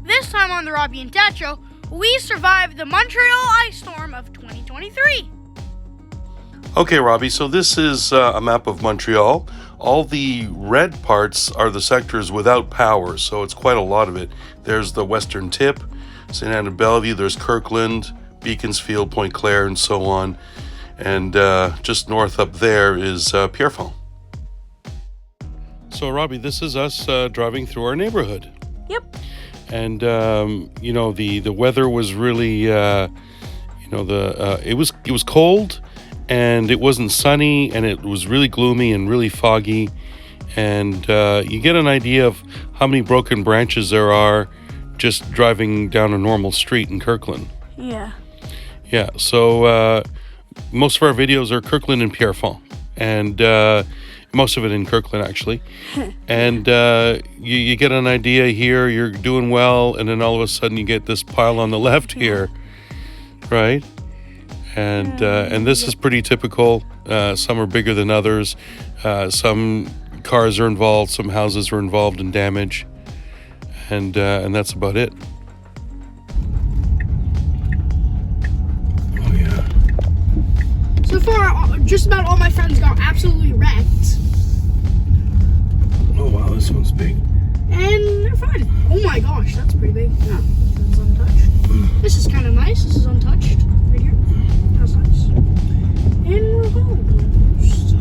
This time on the Robbie and Dad Show, we survived the Montreal Ice Storm of 2023. Okay, Robbie, so this is a map of Montreal. All the red parts are the sectors without power, so it's quite a lot of it. There's the western tip, St. Anne de Bellevue, there's Kirkland, Beaconsfield, Point Claire, and so on. And just north up there is Pierrefonds. So, Robbie, this is us driving through our neighborhood. Yep. And, the weather was really, it was cold. And it wasn't sunny, and it was really gloomy and really foggy. And you get an idea of how many broken branches there are just driving down a normal street in Kirkland. Yeah. Yeah, so most of our videos are Kirkland and Pierrefonds. And most of it in Kirkland, actually. And you get an idea here, you're doing well, and then all of a sudden you get this pile on the left here, right? And this is pretty typical. Some are bigger than others. Some cars are involved. Some houses are involved in damage. And that's about it. Oh, yeah. So far, just about all my friends got absolutely wrecked. Oh, wow, this one's big. And they're fine. Oh my gosh, that's pretty big. No, this one's untouched. This is kind of nice. This is untouched. Right here. That's nice. And we're almost.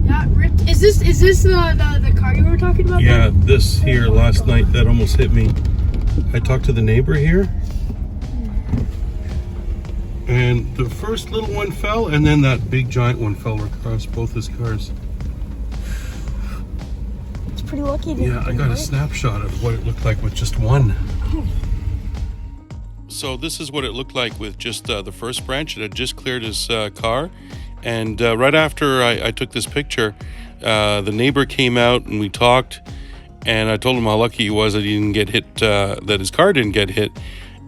Got ripped. Is this the car you were talking about? Yeah, this here last night, that almost hit me. I talked to the neighbor here. And the first little one fell, and then that big giant one fell across both his cars. It's pretty lucky. Yeah, I got a snapshot of what it looked like with just one. So this is what it looked like with just the first branch. It had just cleared his car. And right after I took this picture, the neighbor came out and we talked. And I told him how lucky he was that he didn't get hit, that his car didn't get hit.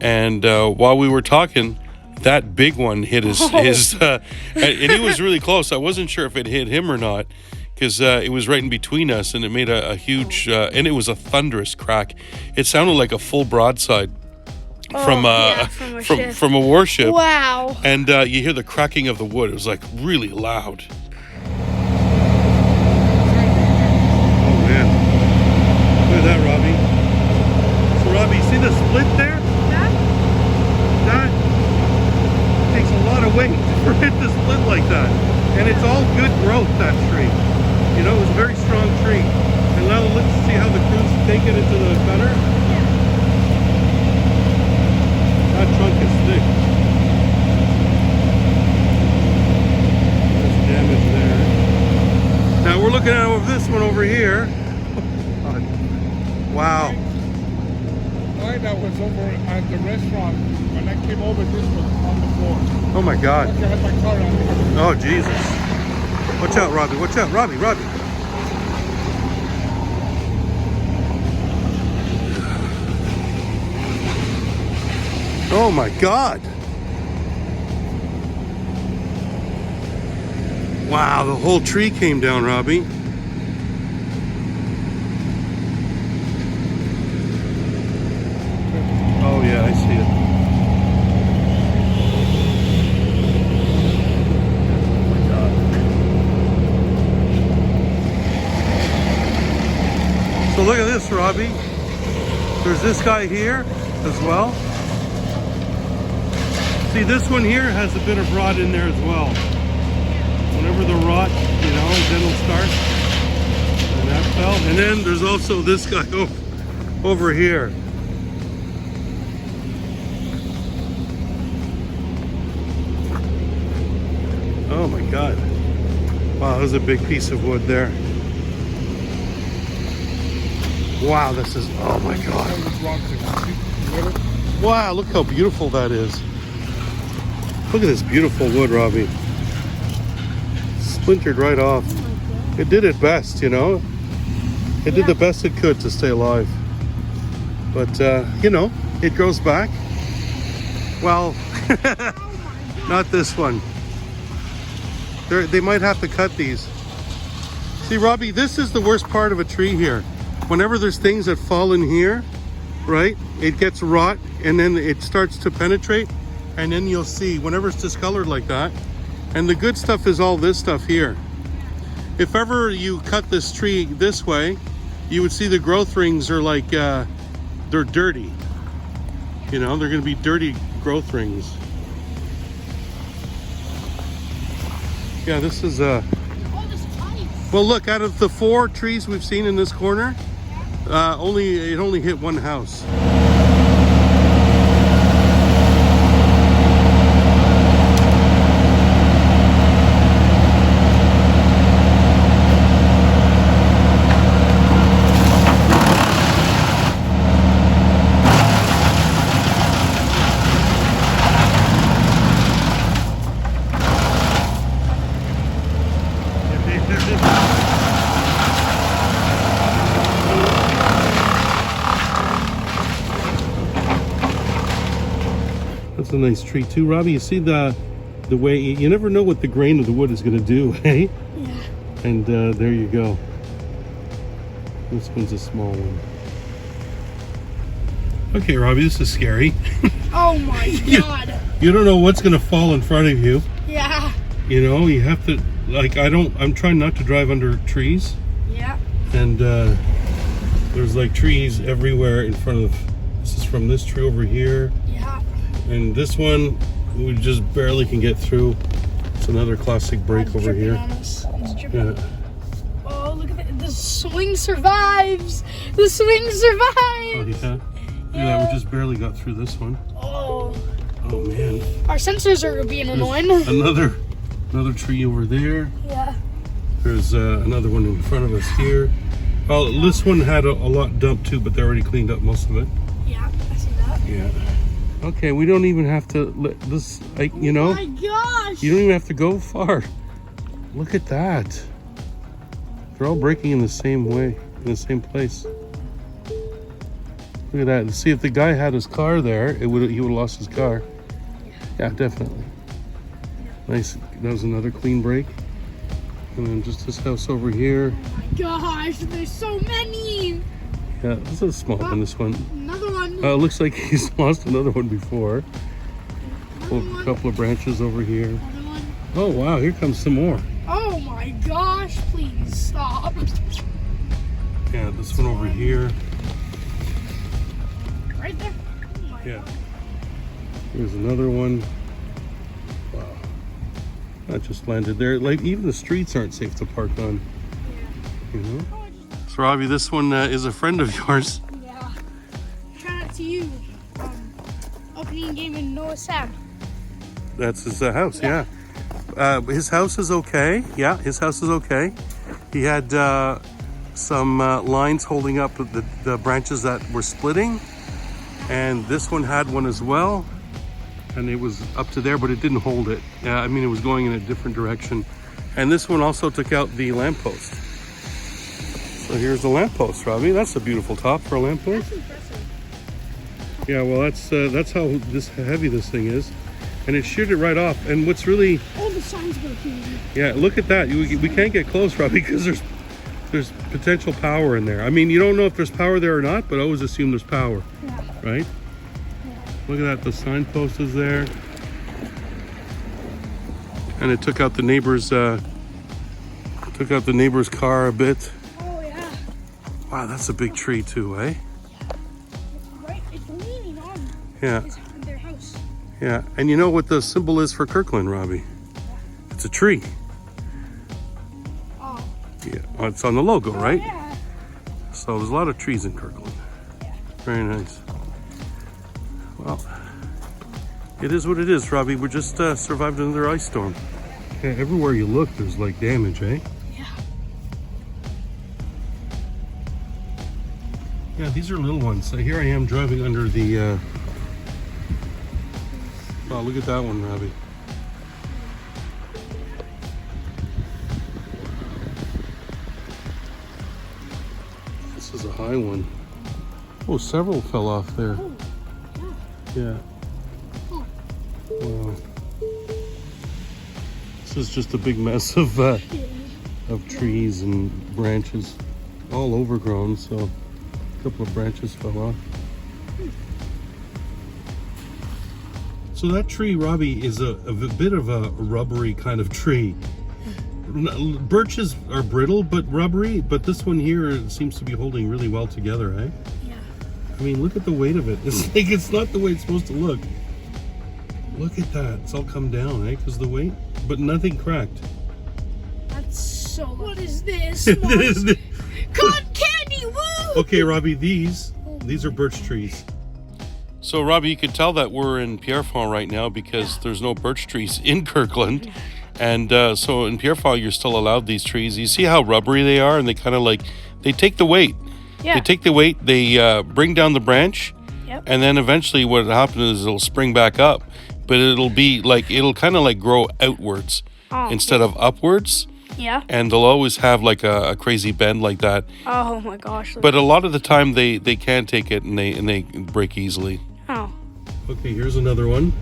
And while we were talking, that big one hit his and he was really close. I wasn't sure if it hit him or not, because it was right in between us, and it made a huge, and it was a thunderous crack. It sounded like a full broadside from a warship. Wow. And you hear the cracking of the wood. It was like really loud. Oh man, look at that, Robbie. So Robbie, see the split there? That takes a lot of weight for it to split like that. And it's all good growth, that tree. You know, it was a very strong tree. And now let's see how the crews take it into the cutter. Yeah. That trunk is thick. There's damage there. Now we're looking at this one over here. Wow. Mine that was over at the restaurant. When I came over, this was on the floor. Oh my God. I had my car on there. Oh Jesus. Watch out, Robbie. Watch out, Robbie. Oh my God. Wow, the whole tree came down, Robbie. Oh yeah, I see it. So look at this, Robbie. There's this guy here as well. See, this one here has a bit of rot in there as well. Whenever the rot, then it'll start. And that fell. And then there's also this guy over here. Oh my God. Wow, there's a big piece of wood there. Wow, this is, oh my God. Wow, look how beautiful that is. Look at this beautiful wood, Robbie. Splintered right off. It did its best, It did the best it could to stay alive. But, it grows back. Well, not this one. They might have to cut these. See, Robbie, this is the worst part of a tree here. Whenever there's things that fall in here, right? It gets rot and then it starts to penetrate, and then you'll see whenever it's discolored like that. And the good stuff is all this stuff here. If ever you cut this tree this way, you would see the growth rings are like, they're dirty. You know, they're gonna be dirty growth rings. Yeah, this is All this ice. well, look, out of the 4 trees we've seen in this corner, it only hit one house. That's a nice tree too, Robbie. You see the way you never know what the grain of the wood is going to do, hey? Yeah. And there you go. This one's a small one. Okay, Robbie, this is scary. Oh my god. You don't know what's going to fall in front of you. Yeah. You know, you have to, like, I'm trying not to drive under trees. Yeah. And there's like trees everywhere in front of, this is from this tree over here. Yeah. And this one, we just barely can get through. It's another classic break It's over dripping here. on us. It's dripping. Yeah. Oh, look at that. The swing survives. The swing survives. Oh, yeah. Look at that, we just barely got through this one. Oh. Oh, man. Our sensors are being annoying. Another tree over there. Yeah. There's another one in front of us here. Well, this one had a lot dumped too, but they already cleaned up most of it. Yeah, I see that. Yeah. Okay, we don't even have to let this, like, you know, Oh my gosh. you don't even have to go far. Look at that. They're all breaking in the same way, in the same place. Look at that. See, if the guy had his car there, he would have lost his car. Yeah, definitely. Nice. That was another clean break. And then just this house over here. Oh my gosh, there's so many. Yeah, this is a small one, this one. Another one. It looks like he's lost another one before. Another A one. couple of branches over here. Another one. Oh, wow, here comes some more. Oh my gosh, please stop. Yeah, this one over here. Right there. Oh my Yeah. god. Here's another one. Wow. That just landed there. Like, even the streets aren't safe to park on. Yeah. You know? Oh, So, Robbie, this one is a friend of yours. yeah. Shout out to you. Opening game in Noah Sam. That's his house, yeah. His house is okay. Yeah, his house is okay. He had some lines holding up the branches that were splitting. And this one had one as well. And it was up to there, but it didn't hold it. I mean, it was going in a different direction. And this one also took out the lamppost. So here's the lamppost, Robbie. That's a beautiful top for a lamppost. That's impressive. Yeah, well, that's how heavy this thing is. And it sheared it right off. And what's really, All the signs were here. yeah, look at that. We can't get close, Robbie, because there's potential power in there. I mean, you don't know if there's power there or not, but always assume there's power, Yeah. right? Look at that, the signpost is there. And it took out the neighbor's car a bit. Oh yeah. Wow, that's a big tree too, eh? Right. It's leaning on Yeah, their house. yeah. And you know what the symbol is for Kirkland, Robbie? It's a tree. Oh. Yeah, oh, it's on the logo, right? Yeah. So there's a lot of trees in Kirkland. Very nice. Well, it is what it is, Robbie. We just survived another ice storm. Yeah, everywhere you look, there's like damage, eh? Yeah. Yeah, these are little ones. So here I am driving under the... Oh, look at that one, Robbie. This is a high one. Oh, several fell off there. Oh. Yeah. Oh. Wow. This is just a big mess of trees and branches, all overgrown. So a couple of branches fell off. So that tree, Robbie, is a bit of a rubbery kind of tree. Birches are brittle but rubbery, but this one here seems to be holding really well together, eh? Yeah. I mean, look at the weight of it. It's like it's not the way it's supposed to look. Look at that. It's all come down, eh? Because the weight, but nothing cracked. That's so. What is this? This is Cotton candy, woo! Okay, Robbie, these are birch trees. So, Robbie, you can tell that we're in Pierrefonds right now because there's no birch trees in Kirkland. And so in Pierrefonds, you're still allowed these trees. You see how rubbery they are? And they kind of like, they take the weight. Yeah. They take the weight, they bring down the branch. Yep. And then eventually what happens is it'll spring back up. But it'll be like, it'll kind of like grow outwards instead of upwards. Yeah. And they'll always have like a crazy bend like that. Oh my gosh. But a lot of the time they can take it and they break easily. Oh. Okay, here's another one.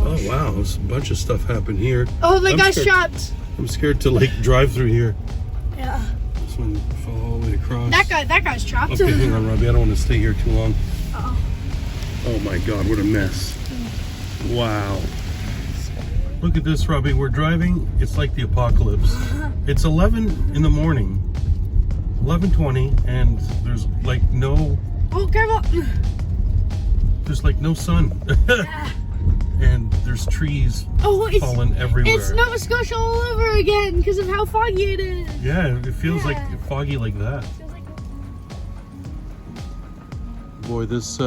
Oh wow, there's a bunch of stuff happened here. Oh, the guy's trapped. I'm scared to like drive through here. Yeah. This one fell all the way across. That guy's trapped. Okay, hang on, Robbie. I don't want to stay here too long. Uh-oh. Oh my God, what a mess! Wow. Look at this, Robbie. We're driving. It's like the apocalypse. It's 11 in the morning, 11:20, and there's like no. Oh, careful! There's like no sun. And there's trees falling everywhere. It's Nova Scotia all over again because of how foggy it is. Yeah, it feels like foggy like that. Boy, this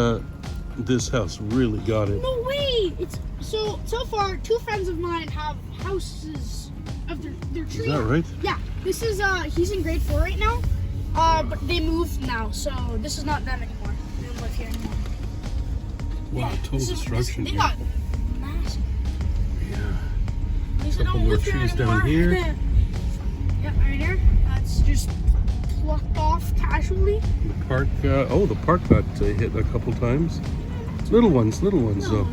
house really got it. No way! It's so far 2 friends of mine have houses of their trees. Is that right? Yeah. This is he's in grade 4 right now. But they moved now, so this is not them anymore. They don't live here anymore. Wow, total destruction They here. got massive. Yeah. These Couple don't more live here trees down anymore. here. Yep, right here. That's just plucked off casually. The park, the park got hit a couple times. Little ones though.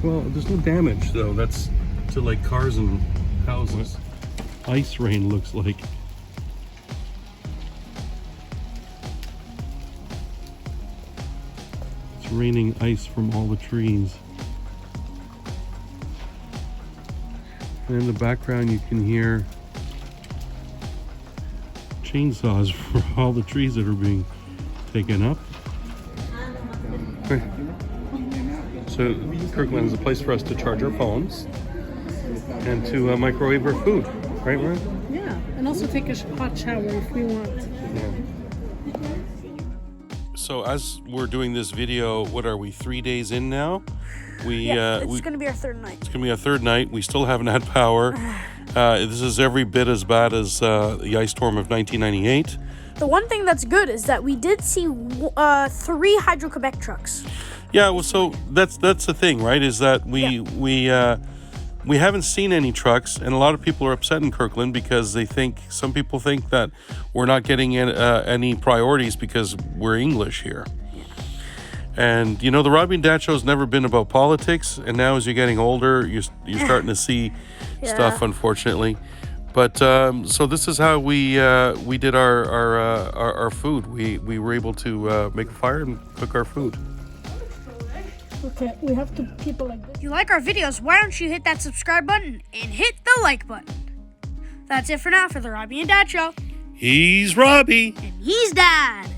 Well, there's no damage though. That's to like cars and houses. Ice rain looks like. It's raining ice from all the trees. And in the background you can hear chainsaws for all the trees that are being taken up. Okay. So Kirkland is a place for us to charge our phones and to microwave our food, right, Ryan? Yeah, and also take a hot shower if we want. Yeah. So as we're doing this video, what are we, 3 days in now? It's gonna be our 3rd night. It's gonna be our 3rd night. We still haven't had power. This is every bit as bad as the ice storm of 1998. The one thing that's good is that we did see 3 Hydro-Quebec trucks. Yeah, well, so that's the thing, right? Is that we haven't seen any trucks, and a lot of people are upset in Kirkland because some people think that we're not getting any priorities because we're English here. And you know, the Robbie and Dad show's never been about politics, and now as you're getting older, you're starting to see stuff, unfortunately. But so this is how we did our food. We were able to make a fire and cook our food. Okay, we have to keep it like this. If you like our videos, why don't you hit that subscribe button and hit the like button? That's it for now for the Robbie and Dad Show. He's Robbie. And he's Dad.